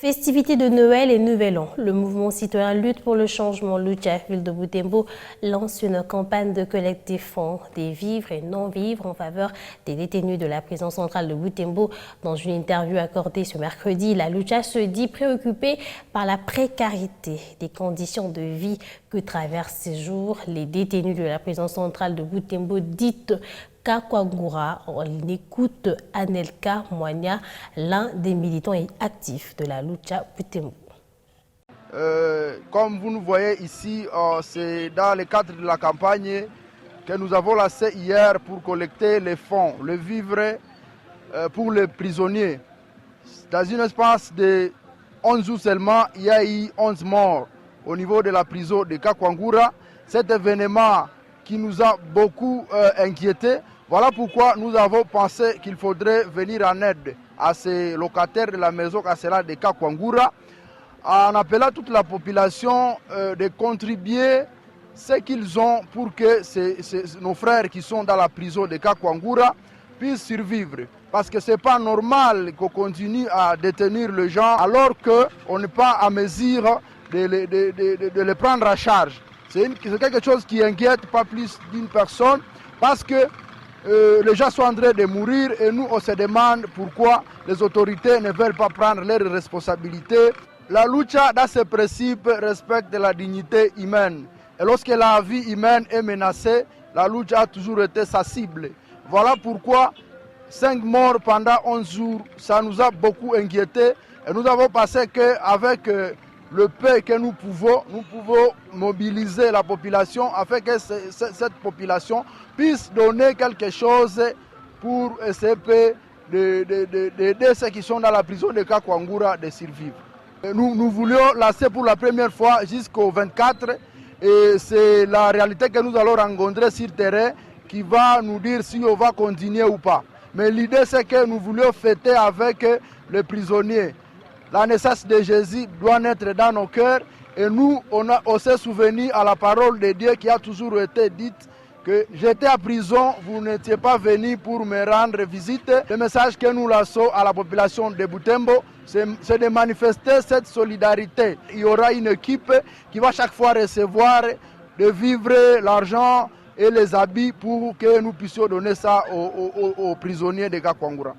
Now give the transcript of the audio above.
Festivités de Noël et Nouvel An, le mouvement citoyen Lutte pour le changement Lucha Ville de Butembo lance une campagne de collecte des fonds, des vivres et non-vivres en faveur des détenus de la prison centrale de Butembo. Dans une interview accordée ce mercredi, la Lucha se dit préoccupée par la précarité des conditions de vie que traversent ces jours les détenus de la prison centrale de Butembo dite Kakwangura. On écoute Anelka Moigna, l'un des militants et actifs de la Lucha Butembo. Comme vous nous voyez ici, c'est dans le cadre de la campagne que nous avons lancé hier pour collecter les fonds, le vivre pour les prisonniers. Dans un espace de 11 jours seulement, il y a eu 11 morts au niveau de la prison de Kakwangura. Cet événement qui nous a beaucoup inquiétés. Voilà pourquoi nous avons pensé qu'il faudrait venir en aide à ces locataires de la maison carcérale de Kakwangura en appelant toute la population de contribuer ce qu'ils ont pour que nos frères qui sont dans la prison de Kakwangura puissent survivre. Parce que ce n'est pas normal qu'on continue à détenir les gens alors qu'on n'est pas à mesure de les prendre à charge. C'est quelque chose qui inquiète pas plus d'une personne parce que les gens sont en train de mourir et nous on se demande pourquoi les autorités ne veulent pas prendre leurs responsabilités. La lucha, dans ses principes, respecte la dignité humaine. Et lorsque la vie humaine est menacée, la lucha a toujours été sa cible. Voilà pourquoi 5 morts pendant 11 jours, ça nous a beaucoup inquiétés. Et nous avons pensé qu'avec le peu que nous pouvons mobiliser la population afin que cette population puisse donner quelque chose pour essayer d'aider ceux qui sont dans la prison de Kakwangura de survivre. Nous voulions lancer pour la première fois jusqu'au 24 et c'est la réalité que nous allons rencontrer sur le terrain qui va nous dire si on va continuer ou pas. Mais l'idée c'est que nous voulions fêter avec les prisonniers. La naissance de Jésus doit naître dans nos cœurs et nous, on s'est souvenu à la parole de Dieu qui a toujours été dite que j'étais à prison, vous n'étiez pas venu pour me rendre visite. Le message que nous lançons à la population de Butembo, c'est de manifester cette solidarité. Il y aura une équipe qui va chaque fois recevoir de vivres, l'argent et les habits pour que nous puissions donner ça aux prisonniers de Kakwangura.